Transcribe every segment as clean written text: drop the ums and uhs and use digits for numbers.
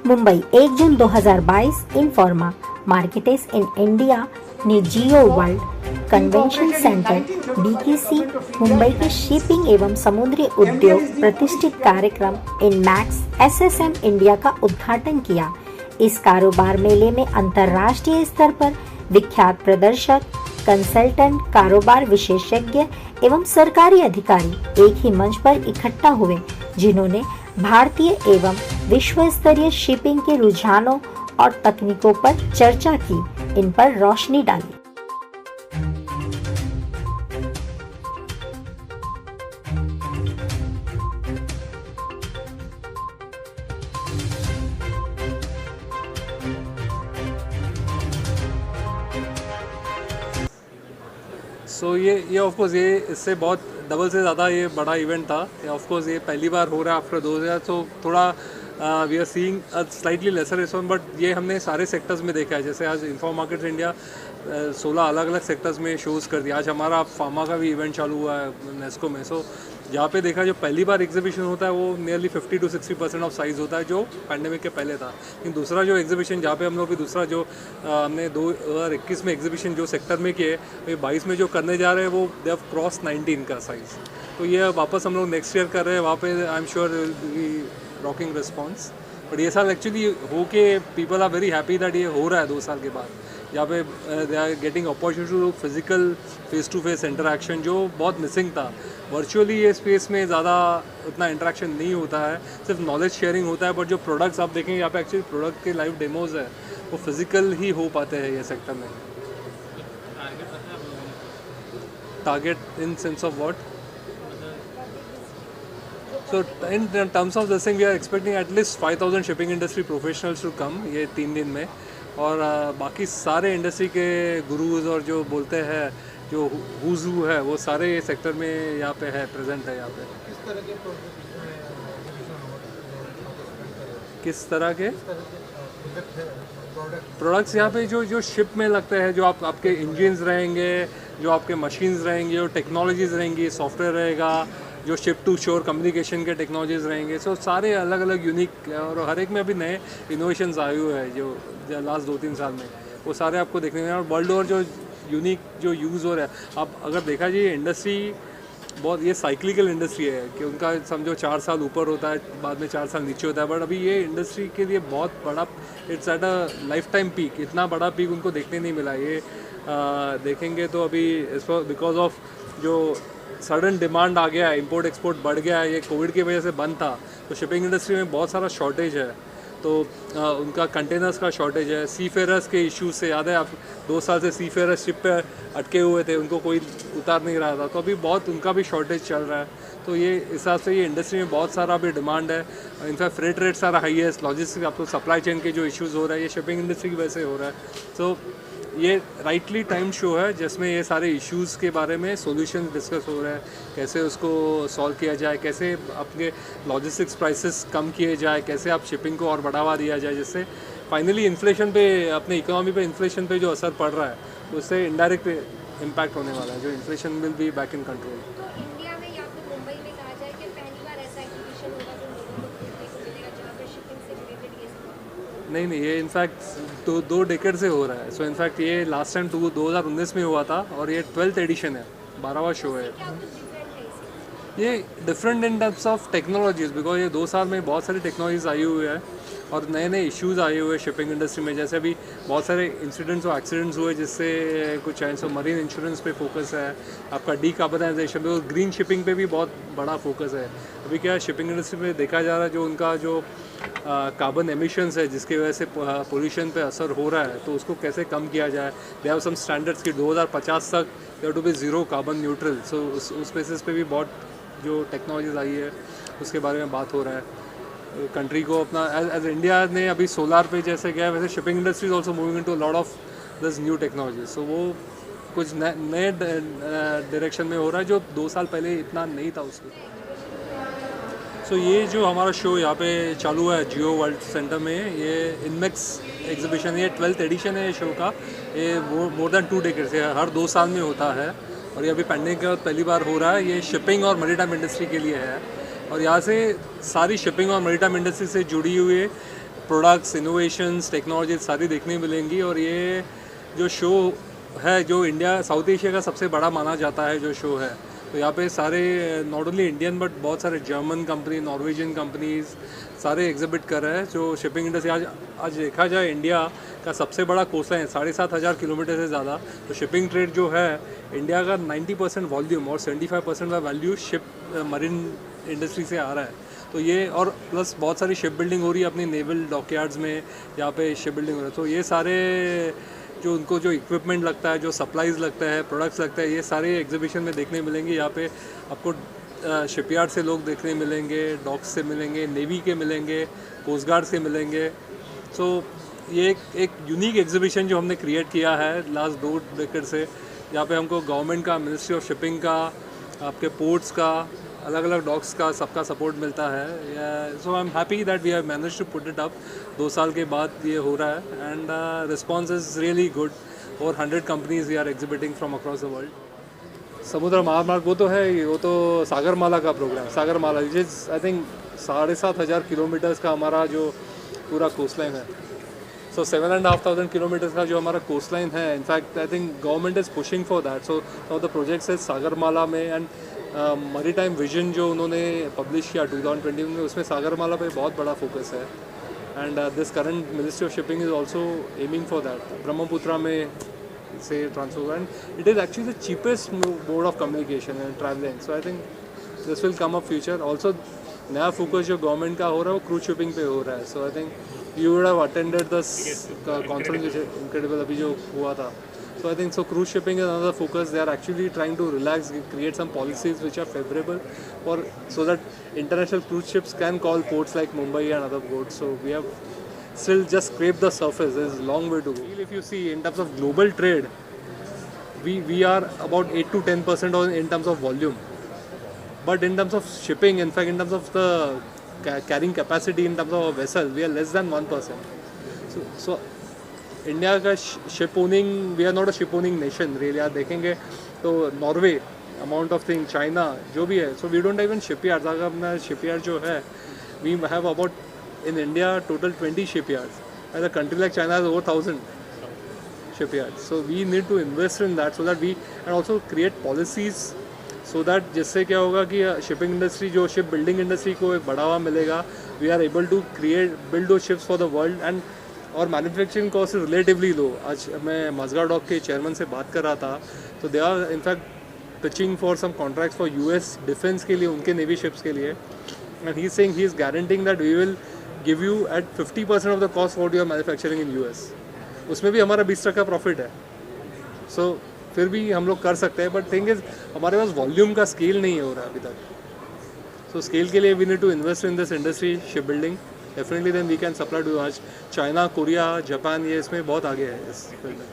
Mumbai 1 June 2022 इनफॉर्मा मार्केटेस in India ने Jio World Convention Centre BKC Mumbai के shipping एवं समुद्री उद्योग प्रतिष्ठित कार्यक्रम इनमैक्स SSM इंडिया का उद्घाटन किया। इस कारोबार मेले में अंतर्राष्ट्रीय स्तर पर विख्यात प्रदर्शक, कंसल्टेंट, कारोबार विशेषज्ञ एवं सरकारी अधिकारी एक ही मंच पर इकट्ठा हुए, जिन्होंने भारतीय एवं विश्व स्तरीय शिपिंग के रुझानों और तकनीकों पर चर्चा की, इन पर रोशनी डाली। सो ये ऑफ कोर्स ये इससे बहुत डबल से ज़्यादा ये बड़ा इवेंट था। ऑफ कोर्स ये पहली बार हो रहा है आफ्टर 2000, तो थोड़ा we are seeing a slightly lesser response, but ये हमने सारे सेक्टर्स में देखा है। जैसे आज इन्फो मार्केट्स इंडिया 16 अलग अलग सेक्टर्स में शोज़ कर दिया। आज हमारा फार्मा का भी इवेंट चालू हुआ है नेस्को में। सो जहाँ पे देखा जो पहली बार एग्जीबिशन होता है वो नियरली 50 to 60% ऑफ साइज़ होता है, जो पैंडेमिक के पहले था। लेकिन दूसरा जो एग्जीबिशन जहाँ पे हम लोग भी दूसरा जो हमने 2021 में एग्जीबिशन जो सेक्टर में किए, ये 22 में जो करने जा रहे हैं वो दे हैव क्रॉस 19 का साइज़। तो ये वापस हम लोग नेक्स्ट ईयर कर रहे हैं, वहाँ पे I am sure will be rocking response. But ये साल एक्चुअली हो के people are very happy that ये हो रहा है 2 साल के बाद, जहाँ पे they are getting opportunity to physical face to face interaction, जो बहुत मिसिंग था। वर्चुअली ये स्पेस में ज़्यादा उतना इंटरेक्शन नहीं होता है, सिर्फ नॉलेज शेयरिंग होता है। बट जो प्रोडक्ट्स आप देखेंगे यहाँ पे एक्चुअली प्रोडक्ट के लाइव डेमोज है, वो फिजिकल ही हो पाते हैं ये सेक्टर में। Target in sense of what? So in terms of this thing, we are expecting at least 5,000 shipping industry professionals to come ये 3 दिन में, और बाकी सारे इंडस्ट्री के गुरुज और जो बोलते हैं जो हुजू है वो सारे सेक्टर में यहाँ पे है, प्रेजेंट है यहाँ पे। किस तरह के प्रोडक्ट्स यहाँ पे जो शिप में लगते हैं, जो आपके इंजन्स रहेंगे, जो आपके मशीन्स रहेंगे, जो टेक्नोलॉजीज रहेंगी, सॉफ्टवेयर रहेगा, जो शिप टू शोर कम्युनिकेशन के टेक्नोलॉजीज रहेंगे। सो सारे अलग अलग यूनिक, और हर एक में अभी नए इनोवेशंस आए हुए हैं जो लास्ट 2-3 साल में, वो सारे आपको देखने में। और वर्ल्ड ओवर जो यूनिक जो यूज़ हो रहा है, आप अगर देखा जाए इंडस्ट्री बहुत ये साइक्लिकल इंडस्ट्री है कि उनका समझो 4 साल ऊपर होता है, बाद में 4 साल नीचे होता है। बट अभी ये इंडस्ट्री के लिए बहुत बड़ा, it's at a life time peak. इतना बड़ा पीक उनको देखने नहीं मिला। ये देखेंगे तो अभी बिकॉज ऑफ जो सडन डिमांड आ गया है, इंपोर्ट एक्सपोर्ट बढ़ गया है, ये कोविड की वजह से बंद था, तो शिपिंग इंडस्ट्री में बहुत सारा शॉर्टेज है। तो उनका कंटेनर्स का शॉर्टेज है, सी फेयरर्स के इश्यूज से, याद है आप 2 साल से सी फेयरर्स शिप पे अटके हुए थे, उनको कोई उतार नहीं रहा था, तो अभी बहुत उनका भी शॉर्टेज चल रहा है। तो ये हिसाब से ये इंडस्ट्री में बहुत सारा अभी डिमांड है। इनफैक्ट फ्रेट रेट सारा हाईएस्ट, लॉजिस्टिक्स आपको सप्लाई चेन के जो इश्यूज़ हो रहा है ये शिपिंग इंडस्ट्री की वजह से हो रहा है। सो ये राइटली टाइम शो है जिसमें ये सारे इश्यूज़ के बारे में सॉल्यूशंस डिस्कस हो रहा है, कैसे उसको सॉल्व किया जाए, कैसे अपने लॉजिस्टिक्स प्राइसेस कम किए जाए, कैसे आप शिपिंग को और बढ़ावा दिया जाए, जिससे फाइनली इन्फ्लेशन पे, अपने इकोनॉमी पे इन्फ्लेशन पे जो असर पड़ रहा है उससे इनडायरेक्ट इम्पैक्ट होने वाला है, जो inflation will be back in control. India में या फिर मुंबई में कहा जाए कि पहली बार ऐसा एग्जीबिशन होगा जो लोगों को देखने को मिलेगा जहाँ पर शिपिंग से रिलेटेड ये सब। नहीं, ये इनफैक्ट 2 डेकेड से हो रहा है। सो इनफैक्ट ये लास्ट टाइम 2019 में हुआ था, और ये 12th एडिशन है, 12वां शो है। ये different in terms of technologies, because ये 2 साल में बहुत सारी टेक्नोलॉजीज आई हुई है और नए नए इश्यूज़ आए हुए हैं शिपिंग इंडस्ट्री में। जैसे अभी बहुत सारे इंसिडेंट्स और एक्सीडेंट्स हुए, जिससे कुछ चाहे सो मरीन इंश्योरेंस पे फोकस है, आपका डीकार्बनाइजेशन पे और ग्रीन शिपिंग पे भी बहुत बड़ा फोकस है। अभी क्या शिपिंग इंडस्ट्री में देखा जा रहा है, जो उनका जो कार्बन एमिशंस है जिसकी वजह से पोल्यूशन पे असर हो रहा है, तो उसको कैसे कम किया जाए। दे हैव सम स्टैंडर्ड्स कि 2050 तक they have to be zero carbon neutral. So उस बेसिस पे भी बहुत जो टेक्नोलॉजीज आई है उसके बारे में बात हो रहा है। कंट्री को अपना एज इंडिया ने अभी सोलार पे जैसे गया, वैसे shipping industry is also moving into lot of this new technology. So वो कुछ नए डायरेक्शन में हो रहा है जो 2 साल पहले इतना नहीं था उसको। सो ये जो हमारा शो यहाँ पे चालू है जियो वर्ल्ड सेंटर में, ये इनमेक्स एग्जीबिशन, ये 12th एडिशन है ये शो का। ये मोर देन 2 डेकेड से हर 2 साल में होता है, और ये अभी पैंडेमिक के बाद पहली बार हो रहा है। ये शिपिंग और मैरीटाइम इंडस्ट्री के लिए है, और यहाँ से सारी शिपिंग और मैरीटाइम इंडस्ट्री से जुड़ी हुई प्रोडक्ट्स, इनोवेशंस, टेक्नोलॉजीज सारी देखने मिलेंगी। और ये जो शो है, जो इंडिया साउथ एशिया का सबसे बड़ा माना जाता है जो शो है, तो यहाँ पे सारे नॉट ओनली इंडियन बट बहुत सारे जर्मन कंपनी, नॉर्वेजियन कंपनीज सारे एग्जिबिट कर रहे हैं। जो शिपिंग इंडस्ट्री आज देखा जाए इंडिया का सबसे बड़ा कोस्टलाइन है, 7,500 किलोमीटर से ज़्यादा। तो शिपिंग ट्रेड जो है इंडिया का 90% वॉल्यूम और 75% का वैल्यू शिप मरीन इंडस्ट्री से आ रहा है। तो ये और प्लस बहुत सारी शिप बिल्डिंग हो रही है अपनी नेवल डॉकयार्ड्स में, यहाँ पे शिप बिल्डिंग हो रहा है। तो ये सारे जो उनको जो इक्विपमेंट लगता है, जो सप्लाईज लगता है, प्रोडक्ट्स लगता है, ये सारे एग्जीबिशन में देखने मिलेंगे। यहाँ पे आपको शिपयार्ड से लोग देखने मिलेंगे, डॉक्स से मिलेंगे, नेवी के मिलेंगे, कोस्ट गार्ड से मिलेंगे। सो ये एक यूनिक एग्जीबिशन जो हमने क्रिएट किया है लास्ट 2 डेकेड से, जहाँ पे हमको गवर्नमेंट का, मिनिस्ट्री ऑफ शिपिंग का, आपके पोर्ट्स का, अलग अलग डॉक्स का सबका सपोर्ट मिलता है। So I am happy that we have manage to put it up. 2 साल के बाद ये हो रहा है and response is really good. और 100 companies we are exhibiting from across the world. समुद्र महामार्ग वो तो है ही, वो तो सागरमाला का programme, Sagarmala which is I think 7,500 kilometres का हमारा जो पूरा कोस्ट लाइन है। सो 7,500 किलोमीटर्स का जो हमारा कोस्ट लाइन है, in fact I think government is pushing for that. So some of the projects है सागरमाला में एंड मरीटाइम विजन जो उन्होंने पब्लिश किया 2020 में, उसमें सागरमाला पे बहुत बड़ा फोकस है। And this current ministry of shipping is also aiming for that. Brahmaputra में से transfer and it is actually the cheapest mode of communication and travelling. So I think this will come up future. Also नया focus जो government का हो रहा है वो cruise shipping पे हो रहा है। So I think you would have attended the conference incredible अभी जो हुआ था। So I think so cruise shipping is another focus. They are actually trying to relax, create some policies which are favorable for so that international cruise ships can call ports like Mumbai and other ports. So we have still just scraped the surface. There's a long way to go. If you see in terms of global trade, we are about 8 to 10% in terms of volume. But in terms of shipping, in fact, in terms of the carrying capacity, in terms of a vessel, we are less than 1%. So India का ship owning, we are not a ship owning nation really. आप देखेंगे तो Norway, amount of thing, China जो भी है, so we don't even shipyards. अगर अपना shipyard जो है, we have about in India total 20 shipyards. As a country like China has over 1000 shipyards. So we need to invest in that so that we and also create policies so that जिससे क्या होगा कि shipping industry, जो ship building industry को एक बढ़ावा मिलेगा। We are able to build दो ships for the world and और manufacturing cost is relatively low. आज मैं मज़गार डॉक के चेयरमैन से बात कर रहा था, तो they are in fact pitching for some contracts for US defence के लिए, उनके नेवी शिप्स के लिए। And he is saying, he is guaranteeing that we will give you at 50% of the cost what you are manufacturing in US. उसमें भी हमारा 20% का profit है। सो फिर भी हम लोग कर सकते हैं, बट थिंग इज़ हमारे पास वॉल्यूम का स्केल नहीं हो रहा अभी तक। सो स्केल के लिए we need to invest in this industry, ship building. Definitely then we can supply too. आज चाइना, कोरिया, जापान ये इसमें बहुत आगे है इस फील्ड में,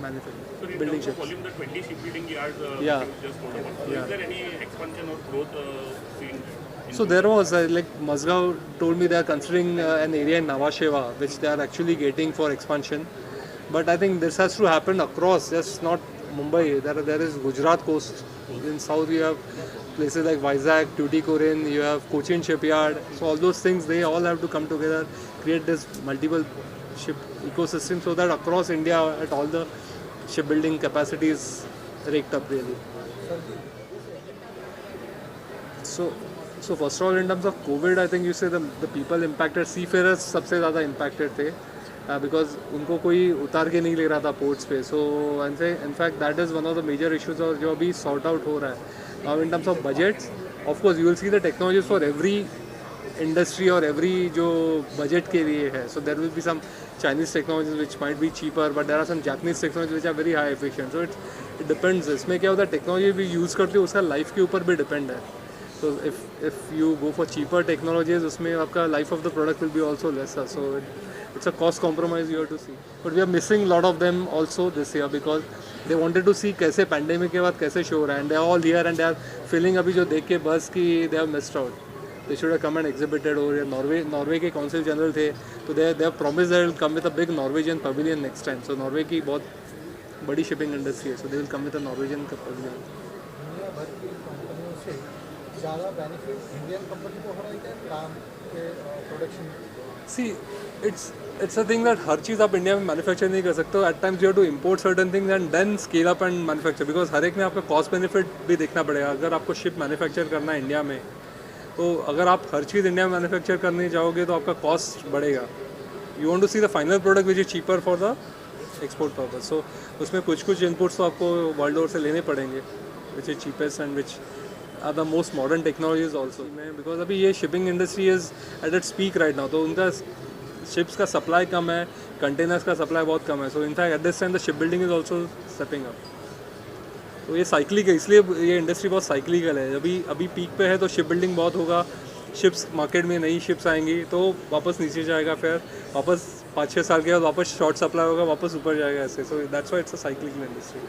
manufacturing, building ships. volume, the 20 shipbuilding yards Yeah. you just told about. So Yeah. is there any expansion or growth seen? So there was like Mazgaon told me they are considering an area in Nhava Sheva which they are actually getting for expansion, but I think this has to happen across, just not Mumbai. There is Gujarat coast in south. You have places like Vizag, Tuticorin. You have Cochin shipyard. So all those things, they all have to come together, create this multiple ship ecosystem so that across India at all the shipbuilding capacity is raked up really. So first of all, in terms of COVID, I think you say the people impacted, seafarers सबसे ज़्यादा impacted थे, because उनको कोई उतार के नहीं ले रहा था पोर्ट्स पे। So in fact that is one of the major issues और जो अभी सॉर्ट आउट हो रहा है। Now in terms of budgets, of course you will see the technologies for every industry और एवरी जो बजट के लिए है। So there will be some Chinese technologies which might be cheaper, but there are some Japanese technology which are very high efficient. So it depends. इसमें क्या होता है, technology भी यूज़ करते हो उसका लाइफ के ऊपर भी डिपेंड है। So if you go for cheaper technologies, उसमें आपका life of the product will be also lesser. So it's a cost compromise you have to see. But we are missing a lot of them also this year because they wanted to see कैसे pandemic के बाद कैसे show रहा है, and they are all here and they are feeling अभी जो देख के बस कि they have missed out. They should have come and exhibited over here. Norway के consul general थे, तो they have promised they will come with a big Norwegian pavilion next time. So Norway की बहुत बड़ी shipping industry है, so they will come with a Norwegian pavilion. दुनिया भर की कंपनियों से ज़्यादा बेनिफिट इंडियन कंपनी को हो रहा है क्या काम के production see it's a thing that हर चीज़ आप इंडिया में मैन्युफैक्चर नहीं कर सकते हो. At times you have to import certain things and then scale up and manufacture, because हर एक में आपका कॉस्ट बेनिफिट भी देखना पड़ेगा. अगर आपको शिप मैन्युफैक्चर करना है इंडिया में, तो अगर आप हर चीज़ इंडिया में मैन्युफैक्चर करने जाओगे तो आपका कॉस्ट बढ़ेगा. You want to see the final product which is cheaper for the export purpose. So उसमें कुछ इनपुट्स तो आपको वर्ल्ड ओवर से लेने पड़ेंगे which is cheapest and which are the most modern technologies also. Because अभी ये shipping industry is at its peak right now. तो उनका शिप्स का सप्लाई कम है, कंटेनर्स का सप्लाई बहुत कम है. So in fact at this time the ship building is also stepping up. तो ये साइक्लिक है, इसलिए ये इंडस्ट्री बहुत साइक्लिकल है. अभी पीक पे है तो शिप बिल्डिंग बहुत होगा. शिप्स मार्केट में नई शिप्स आएंगी तो वापस नीचे जाएगा, फिर वापस 5-6 साल के बाद वापस शॉर्ट सप्लाई होगा, वापस ऊपर जाएगा ऐसे. So that's why it's a cyclical industry.